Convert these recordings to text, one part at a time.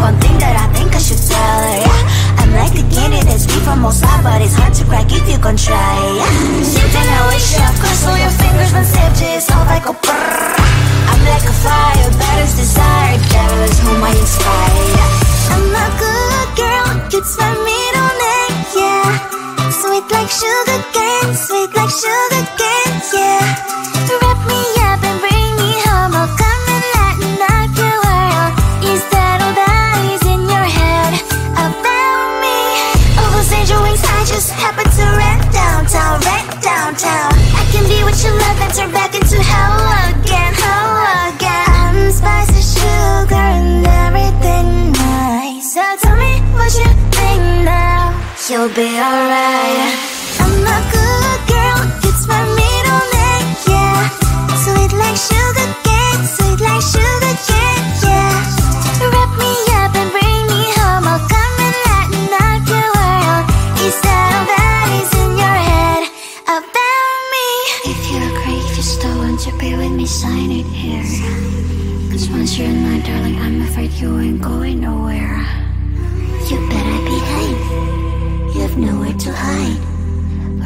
one thing that I think I should tell her. Yeah. I'm like a candy that's deep from outside, but it's hard to crack if you can try. Yeah. Something I wish you cross all your fingers when saved is all like a brrr. I'm like a fire that is desired, devil is whom I inspire. Yeah. I'm a good girl, it's my middle name, yeah. Sweet like sugar cane, sweet like sugar cane, yeah. Wrap me up and bring me home, I'll come and lighten up your world. Is that all that is in your head about me? All those angel wings I just happen to rent downtown, I can be what you love and turn back into hell again, I'm spicy sugar and everything nice. So tell me what you think now, you'll be alright. I'm a good girl, it's my middle name, yeah. Sweet like sugar cane, sweet like sugar cane, yeah. Wrap me up and bring me home, I'll come and lighten up your world. Is that all that is in your head about me? If you're a creep, you still want to be with me, sign it here. Cause once you're in my darling, I'm afraid you ain't going nowhere. You better behave, you have nowhere to hide.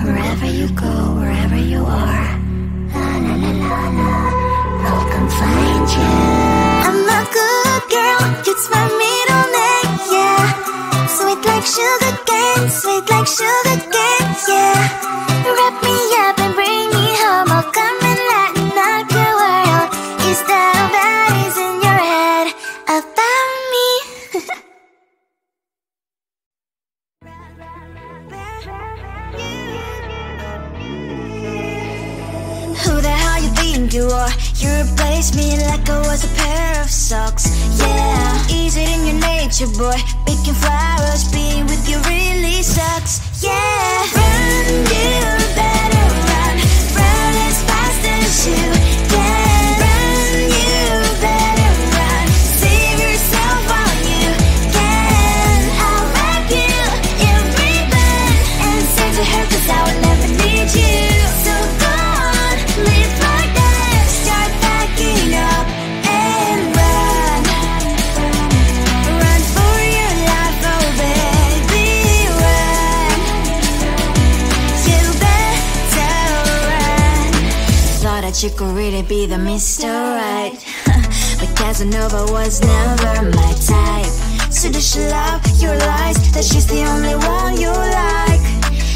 Wherever you go, wherever you are, la la la la la, I'll come find you. I'm a good girl, it's my middle name, yeah. Sweet like sugar cane, sweet like sugar cane, yeah. Wrap me up and bring me home, I'll come and lighten up your world. Is that all that is in your head about me? Who the hell you think you are? You replaced me like I was a pair of socks. Yeah, is it in your nature, boy? Picking flowers, being with you really sucks. Yeah, run, you better run. Run as fast as you can. Run, you better run. Save yourself while you can. I'll wrap you in ribbon and send to her, cause I will never need you. So go on, live like that. Start backing up and run. Run for your life, oh baby, run. You better run. Thought that you could really be the Mr. Right, but Casanova was never my type. So does she love your lies, that she's the only one you like?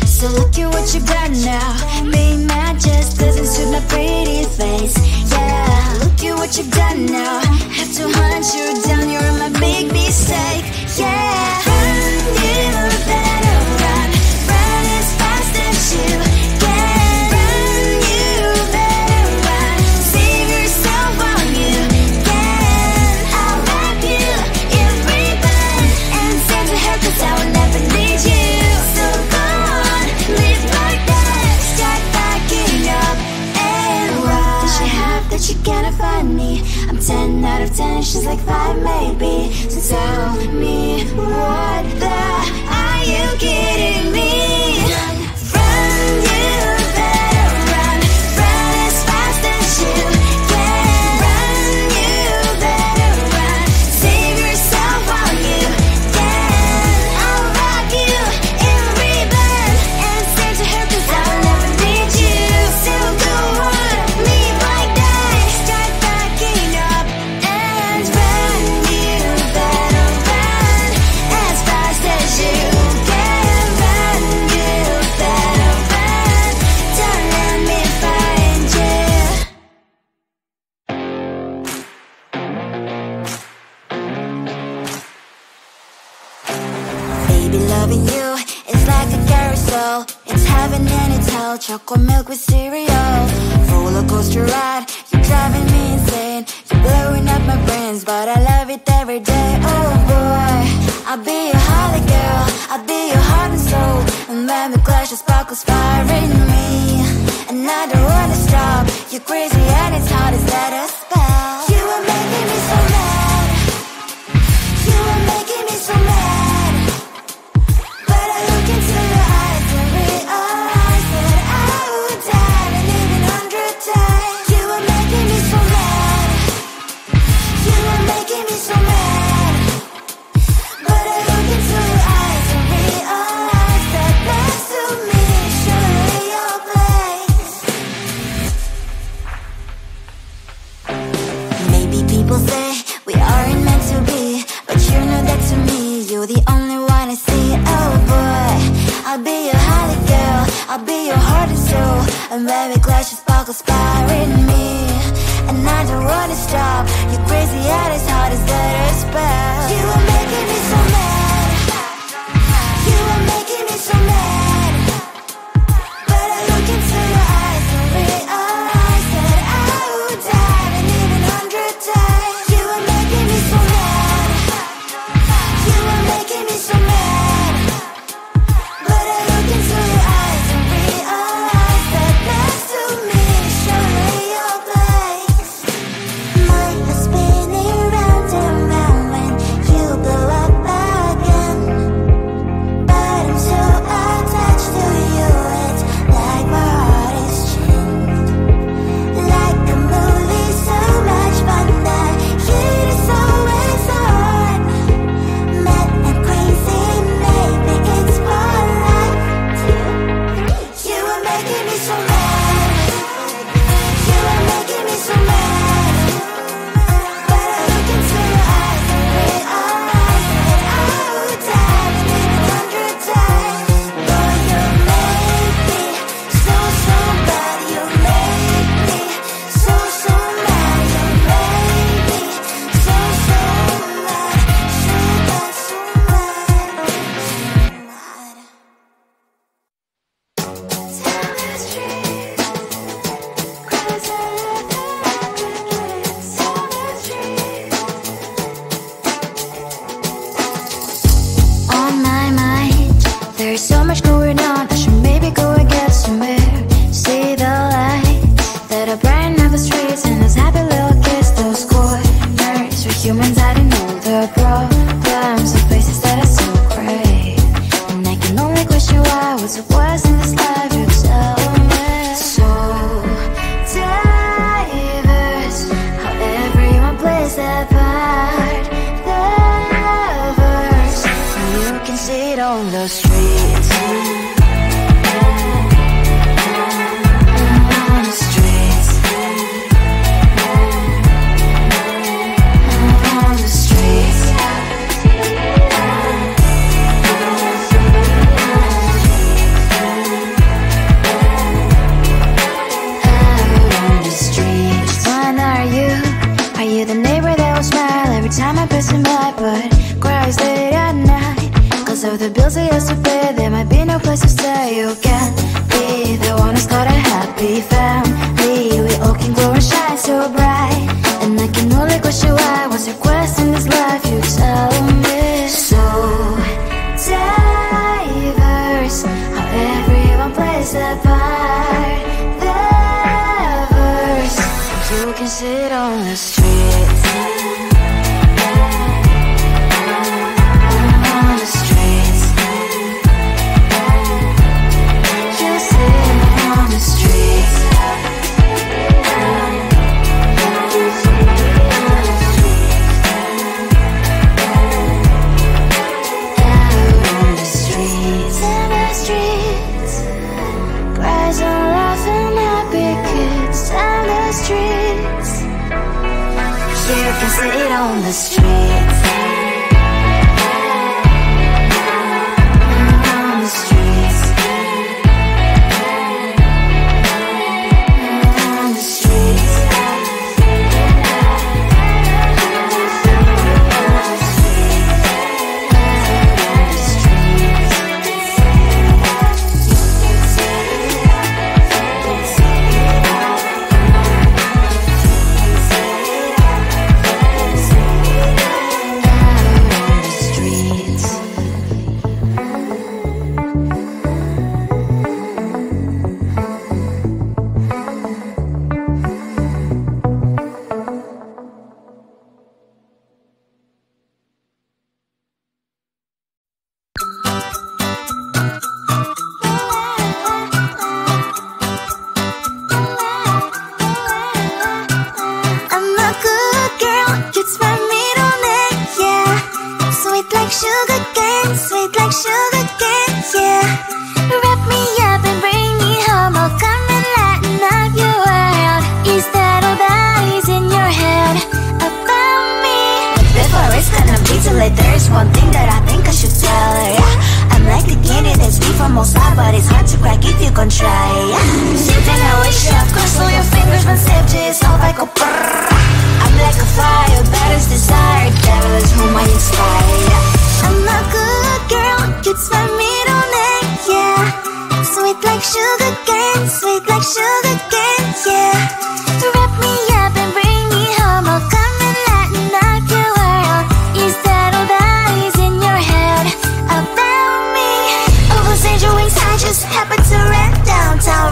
So look at what you've done now. Being mad just doesn't suit my pretty face. Yeah, look at what you've done now. Have to hunt you down, you're my big mistake. Yeah, run, you better run. Run as fast as you can. Run, you better run. Save yourself while you can. I'll wrap you in ribbon and send to her, cause I will never need you. So go on, live like that. Start backing up and run. Does she have that she cannot find me? I'm 10 out of 10, she's like 5 maybe. So tell me, what the are you kidding me? Run, you better run. Run as fast as you can. Run, you better run. Save yourself while you can. I'll wrap you in ribbon and send to her, cause I will never need you. So go on, live like that. Start backing up and run. You better run as fast as you can. Run, you better run. Don't let me find you. Baby, loving you is like a carousel. It's heaven and it's hell. Chocolate milk with cereal. Roller coaster ride. You're driving me insane. You're blowing up my brains, but I love it every day. Oh boy, I'll be your holly girl. I'll be your heart and soul. And when we clash, the sparkles fire in me. And I don't wanna stop. You're crazy and it's hard to set a spell. You are making me so mad. You are making me so mad. But I look into your eyes and realize that I would die and even 100 times. You are making me so mad. You are making me so mad. conspiring me, and I don't wanna stop. You're crazy at as hard as that a spell. You are making me so mad. You are making me so mad. But I look into your eyes and realize that I would die and even 100 times. You are making me so mad. You are making me so mad. But I look into your eyes and realize that next to me is surely your place. My head's spinning round and round when you blow up again. But I'm so attached to you, it's like my heart is chained. Like a movie, so much fun that it is always on. Mad and crazy, maybe it's for life. You are making me so mad. You are making me so mad. But I look into your eyes and realize that I would die and even 100 times. Boy, you make me so, so bad. You make me so, so mad. You make me so, so mad. So bad, so mad, so mad. Tell the street, cries all over again. Tell the street. On my mind, there's so much going on. I should maybe go and get somewhere. See the light that are brighten up the streets, and those happy little kids, those corners where humans hiding all the problems of places that are so great. And I can only question why, what's the worst in this life, you tell me. So diverse, how everyone plays their part. Diverse, and you can see it on the streets. On the streets. On the streets. On the streets. When are you? Are you the neighbor that will smile every time I pass him by, but cries late at night? Cause of the bills he has to pay, there might be no place to stay. You can't be the one who's got a happy family. We all can glow and shine so bright, and I can only question why, what's your quest in this life, you tell me. So diverse, how everyone plays their part. Diverse, you can see it on the streets. On the streets. You see it on the streets. Out on the streets. In the streets. Cries and laughing happy kids. Down the streets. You can see it on the streets. On the streets. On the streets. I'm a good girl, it's my middle name, yeah. Sweet like sugar cane, sweet like sugar cane, yeah. Wrap me up and bring me home, I'll come and lighten up your world. Is that all that is in your head about me? Before it's gonna be too late, there's one thing that I think I should tell her, yeah. I'm like the guinea that it's me from most side, but it's hard to crack if you gon' try. Something I wish you cross all your fingers when safety is all like a brrr. I'm like a fire, bad as desire, devil is whom I inspire. I'm a good girl, it's my middle name, yeah. Sweet like sugar cane, sweet like sugar cane, yeah. Wrap me up and bring me home, I'll come and lighten up your world. Is that all that is in your head about me? Overstage your wings, I just happen to rent downtown,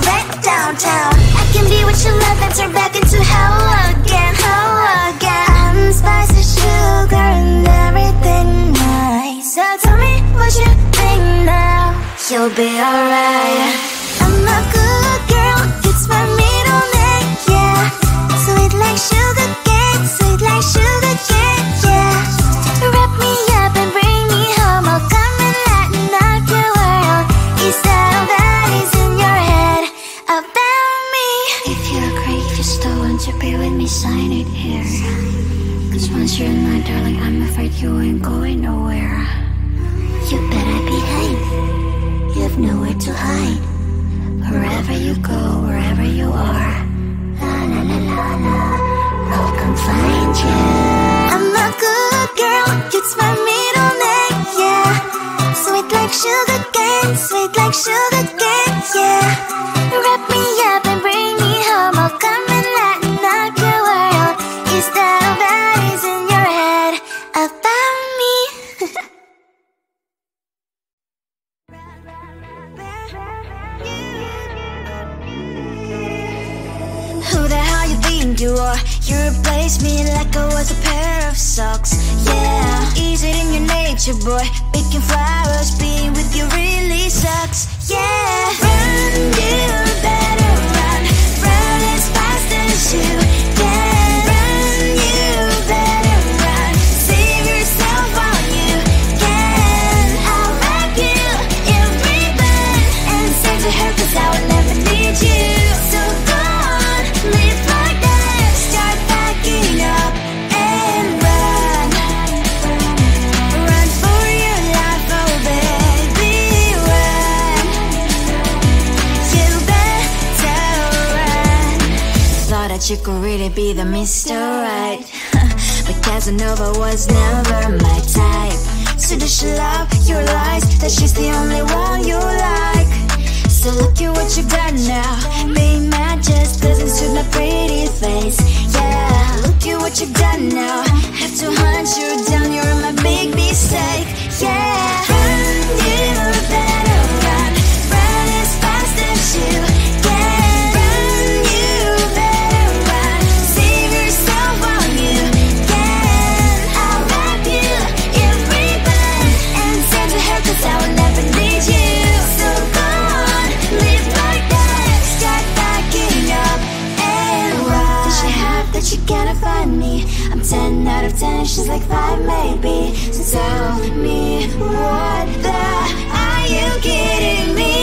I can be what you love and turn back into hell again, I'm spicy sugar and everything nice. So tell me what you think now, you'll be alright. I'm a good girl, it's my middle name, yeah. Sweet like sugar cane, sweet like sugar cane, yeah. Wrap me up and bring me home, I'll come and lighten up your world. Is that all that is in your head about me? If you agree, if you still want to be with me, sign it here. Cause once you're in my darling, I'm afraid you ain't going nowhere. You better behave, you have nowhere to hide. Wherever you go, wherever you are, la la la la la, I'll come find you. I'm a good girl, it's my middle name, yeah. Sweet like sugar cane, sweet like sugar cane, yeah. Wrap me up and bring me home, I'll come and lighten up your world. Is that all that is in your head about me? Who the hell you think you are? You replaced me like I was a pair of socks. Yeah, is it in your nature, boy? Picking flowers, being with you really sucks. Yeah, run, you better run. Run as fast as you can. Run, you better run. Save yourself while you can. I'll wrap you in ribbon and send to her, cause I will never need you. So go on, live like that. Start backing up and run. Run for your life, oh baby, run. You better run. Thought that you could really be the Mr. Right, but Casanova was never my type. So does she love your lies, that she's the only one you like? So look at what you got now. Being mad just doesn't suit my pretty face. Yeah, look at what you got now. Have to hunt you down, you're my big mistake. Yeah, run, you better run. Run as fast as you can. Run, you better run. Save yourself while you can. I'll wrap you in ribbon and send to her, cause I will never need you. So go on, live like that. Start backing up and run. Does she have that she cannot find me? I'm 10 out of 10, she's like 5 maybe. So tell me, what the are you kidding me?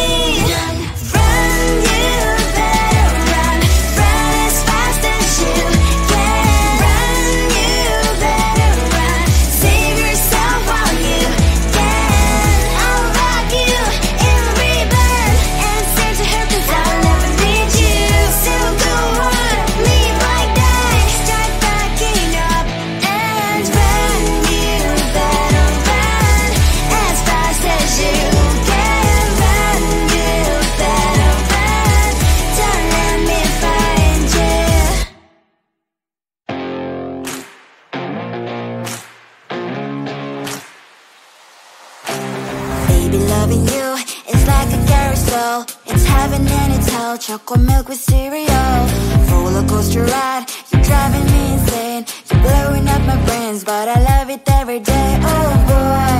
Run, you better run. Run as fast as you can. Run, you better run. Save yourself while you can. I'll rock you in ribbon and send to her, cause I'll never need you. So go on, live like that. Start backing up and run. You better run as fast as you can. Run, you better run. Don't let me find you. Baby, loving you is like a carousel. It's heaven and it's hell. Chocolate milk with cereal. Roller coaster ride, you're driving me insane. You're blowing up my brains, but I love it every day. Oh boy,